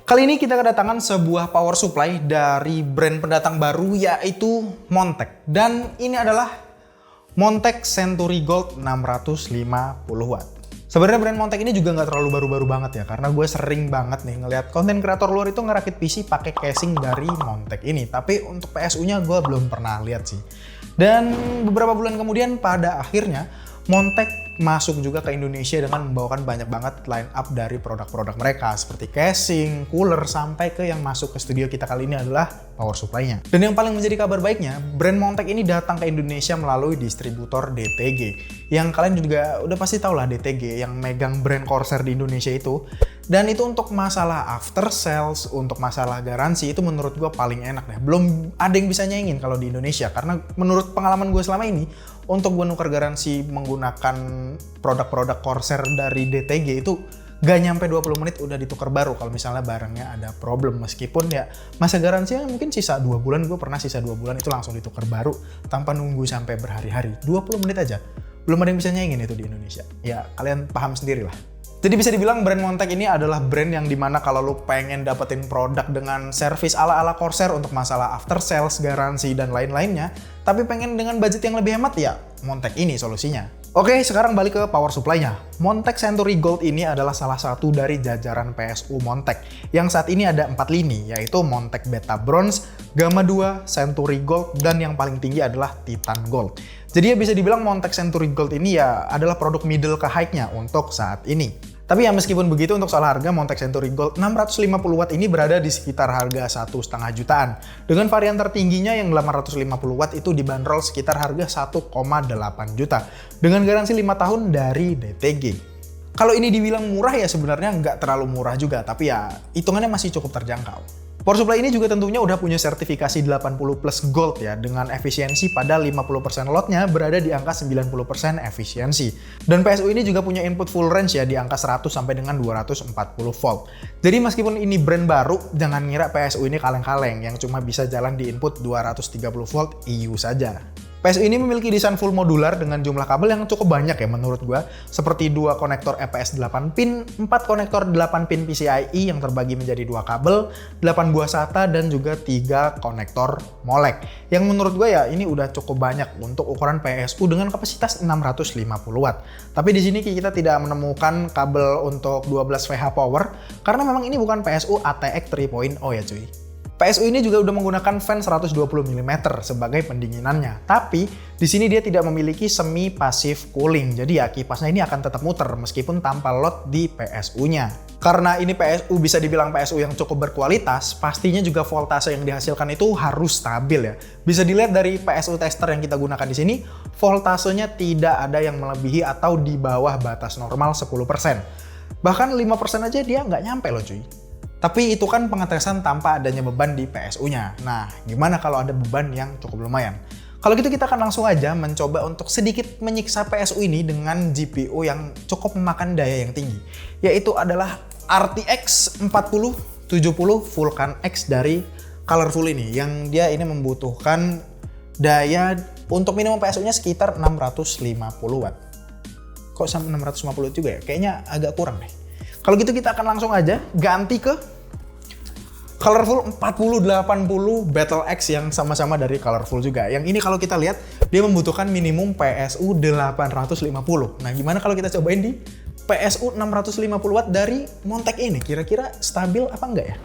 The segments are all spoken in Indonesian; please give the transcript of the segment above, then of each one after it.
Kali ini kita kedatangan sebuah power supply dari brand pendatang baru yaitu Montech. Dan ini adalah Montech Century Gold 650 watt. Sebenarnya brand Montech ini juga nggak terlalu baru-baru banget ya, karena gue sering banget nih ngelihat konten kreator luar itu ngerakit PC pakai casing dari Montech ini. Tapi untuk PSU-nya gue belum pernah lihat sih. Dan beberapa bulan kemudian pada akhirnya Montech masuk juga ke Indonesia dengan membawakan banyak banget line up dari produk-produk mereka seperti casing, cooler, sampai ke yang masuk ke studio kita kali ini adalah power supply-nya. Dan yang paling menjadi kabar baiknya, brand Montech ini datang ke Indonesia melalui distributor DTG. Yang kalian juga udah pasti tahu lah DTG yang megang brand Corsair di Indonesia itu. Dan itu untuk masalah after sales, untuk masalah garansi itu menurut gue paling enak deh. Belum ada yang bisa nyaingin kalau di Indonesia, karena menurut pengalaman gue selama ini, untuk gue nuker garansi menggunakan produk-produk Corsair dari DTG itu gak nyampe 20 menit udah ditukar baru kalau misalnya barangnya ada problem. Meskipun ya masa garansinya mungkin sisa 2 bulan, gue pernah sisa 2 bulan itu langsung ditukar baru tanpa nunggu sampai berhari-hari. 20 menit aja, belum ada yang bisa nyaingin itu di Indonesia. Ya kalian paham sendiri lah. Jadi bisa dibilang brand Montech ini adalah brand yang dimana kalau lu pengen dapetin produk dengan service ala-ala Corsair untuk masalah after sales, garansi, dan lain-lainnya, tapi pengen dengan budget yang lebih hemat, ya Montech ini solusinya. Oke, sekarang balik ke power supply-nya. Montech Century Gold ini adalah salah satu dari jajaran PSU Montech yang saat ini ada 4 lini, yaitu Montech Beta Bronze, Gamma 2, Century Gold, dan yang paling tinggi adalah Titan Gold. Jadi ya bisa dibilang Montech Century Gold ini ya adalah produk middle ke high-nya untuk saat ini. Tapi ya meskipun begitu, untuk soal harga, Montech Century Gold 650 watt ini berada di sekitar harga 1,5 jutaan. Dengan varian tertingginya yang 850 watt itu dibanderol sekitar harga 1,8 juta. Dengan garansi 5 tahun dari DTG. Kalau ini dibilang murah ya sebenarnya nggak terlalu murah juga, tapi ya hitungannya masih cukup terjangkau. Power supply ini juga tentunya udah punya sertifikasi 80 plus gold ya, dengan efisiensi pada 50% lotnya berada di angka 90% efisiensi. Dan PSU ini juga punya input full range ya di angka 100 sampai dengan 240 volt. Jadi meskipun ini brand baru, jangan ngira PSU ini kaleng-kaleng yang cuma bisa jalan di input 230 volt EU saja. PSU ini memiliki desain full modular dengan jumlah kabel yang cukup banyak ya menurut gua, seperti 2 konektor EPS 8 pin, 4 konektor 8 pin PCIe yang terbagi menjadi 2 kabel, 8 buah SATA, dan juga 3 konektor molek. Yang menurut gua ya ini udah cukup banyak untuk ukuran PSU dengan kapasitas 650 watt. Tapi di sini kita tidak menemukan kabel untuk 12 VH power karena memang ini bukan PSU ATX 3.0 ya cuy. PSU ini juga udah menggunakan fan 120 mm sebagai pendinginannya. Tapi di sini dia tidak memiliki semi passive cooling. Jadi ya kipasnya ini akan tetap muter meskipun tanpa lot di PSU-nya. Karena ini PSU bisa dibilang PSU yang cukup berkualitas, pastinya juga voltase yang dihasilkan itu harus stabil ya. Bisa dilihat dari PSU tester yang kita gunakan di sini, voltasenya tidak ada yang melebihi atau di bawah batas normal 10%. Bahkan 5% aja dia nggak nyampe loh cuy. Tapi itu kan pengetesan tanpa adanya beban di PSU-nya. Nah, gimana kalau ada beban yang cukup lumayan? Kalau gitu kita akan langsung aja mencoba untuk sedikit menyiksa PSU ini dengan GPU yang cukup memakan daya yang tinggi. Yaitu adalah RTX 4070 Vulkan X dari Colorful ini. Yang dia ini membutuhkan daya untuk minimum PSU-nya sekitar 650 watt. Kok sampai 650 juga ya? Kayaknya agak kurang deh. Kalau gitu kita akan langsung aja ganti ke Colorful 4080 Battle X yang sama-sama dari Colorful juga. Yang ini kalau kita lihat dia membutuhkan minimum PSU 850. Nah gimana kalau kita cobain di PSU 650 watt dari Montech ini? Kira-kira stabil apa enggak ya?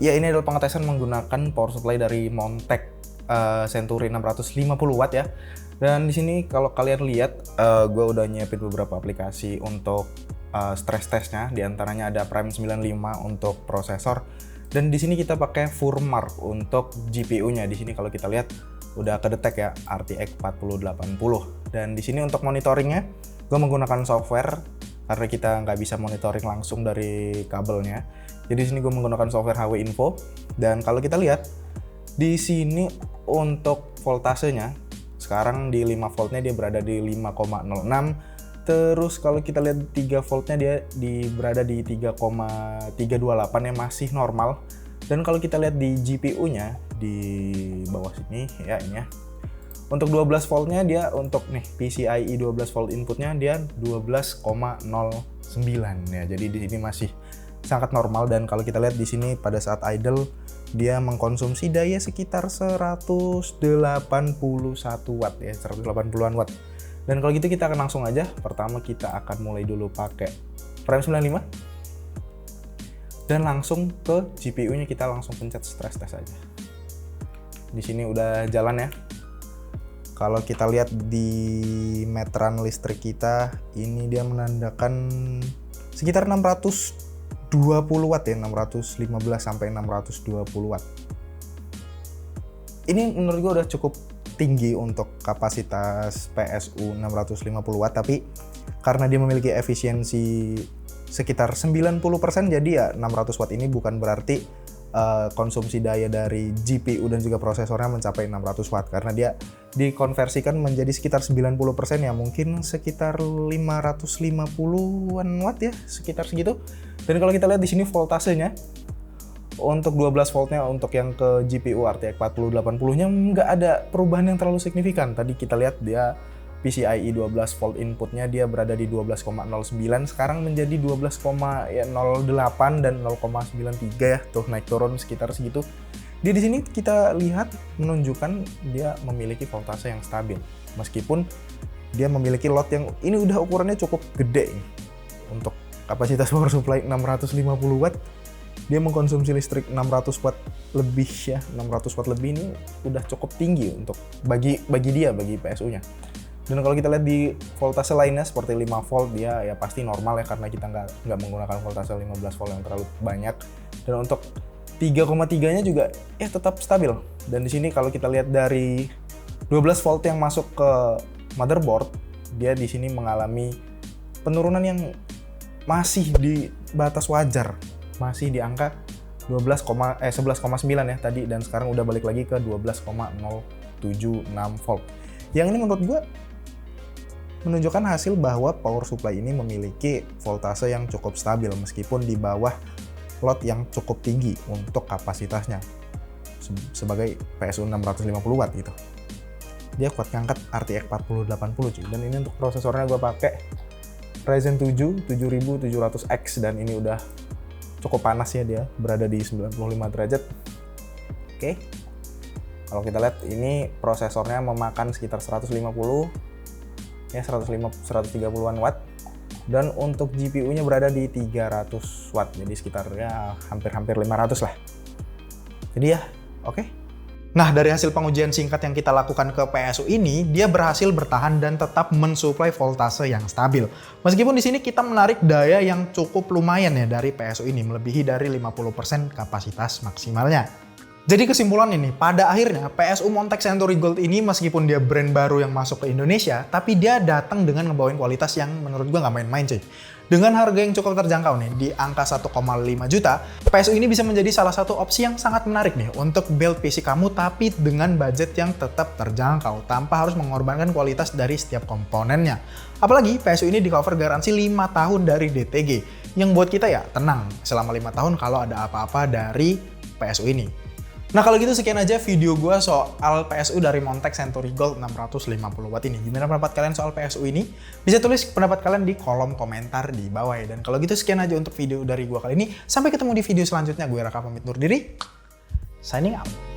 Ya ini adalah pengetesan menggunakan power supply dari Montech Century 650 watt ya. Dan di sini kalau kalian lihat, gue udah nyiapin beberapa aplikasi untuk stress testnya. Di antaranya ada Prime 95 untuk prosesor, dan di sini kita pakai Furmark untuk GPU-nya. Di sini kalau kita lihat udah kedetek ya RTX 4080. Dan di sini untuk monitoringnya gue menggunakan software karena kita nggak bisa monitoring langsung dari kabelnya. Jadi di sini gue menggunakan software HW Info. Dan kalau kita lihat di sini untuk voltasenya sekarang di 5 voltnya dia berada di 5,06. Terus kalau kita lihat 3 voltnya dia berada di 3,328 yang masih normal. Dan kalau kita lihat di GPU-nya di bawah sini ya ini ya. Untuk 12 voltnya dia untuk nih PCIe 12 volt inputnya dia 12,09 ya. Jadi di sini masih sangat normal. Dan kalau kita lihat di sini pada saat idle dia mengkonsumsi daya sekitar 181 watt ya, 180-an watt. Dan kalau gitu kita akan langsung aja. Pertama kita akan mulai dulu pakai Prime 95 dan langsung ke GPU-nya kita langsung pencet stress test aja. Di sini udah jalan ya. Kalau kita lihat di meteran listrik kita, ini dia menandakan sekitar 620 watt ya, 615 sampai 620 watt. Ini menurut gue udah cukup tinggi untuk kapasitas PSU 650 watt, tapi karena dia memiliki efisiensi sekitar 90%, jadi ya 600 watt ini bukan berarti konsumsi daya dari GPU dan juga prosesornya mencapai 600 watt, karena dia dikonversikan menjadi sekitar 90% ya, mungkin sekitar 550-an watt ya, sekitar segitu. Dan kalau kita lihat di sini voltasenya untuk 12 voltnya untuk yang ke GPU RTX 4080-nya nggak ada perubahan yang terlalu signifikan. Tadi kita lihat dia PCIe 12 volt inputnya dia berada di 12,09, sekarang menjadi 12,08 dan 0,93 ya, tuh naik turun sekitar segitu. Di sini kita lihat menunjukkan dia memiliki voltase yang stabil, meskipun dia memiliki load yang ini udah ukurannya cukup gede untuk kapasitas power supply 650 watt. Dia mengkonsumsi listrik 600 watt lebih ya, 600 watt lebih ini udah cukup tinggi untuk bagi PSU-nya. Dan kalau kita lihat di voltase lainnya seperti 5 volt, dia ya pasti normal ya, karena kita nggak menggunakan voltase 15 volt yang terlalu banyak. Dan untuk 3,3-nya juga ya tetap stabil. Dan di sini kalau kita lihat dari 12 volt yang masuk ke motherboard, dia di sini mengalami penurunan yang masih di batas wajar, masih di angka 11,9 ya tadi, dan sekarang udah balik lagi ke 12,076 volt. Yang ini menurut gue menunjukkan hasil bahwa power supply ini memiliki voltase yang cukup stabil meskipun di bawah load yang cukup tinggi untuk kapasitasnya sebagai PSU 650 watt gitu. Dia kuat ngangkat RTX 4080 cuy. Dan ini untuk prosesornya gue pakai Ryzen 7 7700X, dan ini udah cukup panas ya, dia berada di 95 derajat. Oke. Kalau kita lihat ini prosesornya memakan sekitar 130-an watt, dan untuk GPU-nya berada di 300 watt, jadi sekitar ya hampir 500 lah. Jadi ya, oke. Nah, dari hasil pengujian singkat yang kita lakukan ke PSU ini, dia berhasil bertahan dan tetap mensuplai voltase yang stabil. Meskipun di sini kita menarik daya yang cukup lumayan ya dari PSU ini, melebihi dari 50% kapasitas maksimalnya. Jadi kesimpulan ini, pada akhirnya PSU Montek Century Gold ini meskipun dia brand baru yang masuk ke Indonesia, tapi dia datang dengan ngebawain kualitas yang menurut gua nggak main-main cuy. Dengan harga yang cukup terjangkau nih, di angka 1,5 juta, PSU ini bisa menjadi salah satu opsi yang sangat menarik nih untuk build PC kamu, tapi dengan budget yang tetap terjangkau, tanpa harus mengorbankan kualitas dari setiap komponennya. Apalagi PSU ini di cover garansi 5 tahun dari DTG, yang buat kita ya tenang selama 5 tahun kalau ada apa-apa dari PSU ini. Nah kalau gitu sekian aja video gue soal PSU dari Montek Century Gold 650 watt ini. Gimana pendapat kalian soal PSU ini? Bisa tulis pendapat kalian di kolom komentar di bawah ya. Dan kalau gitu sekian aja untuk video dari gue kali ini. Sampai ketemu di video selanjutnya. Gue Raka pamit undur diri. Signing out.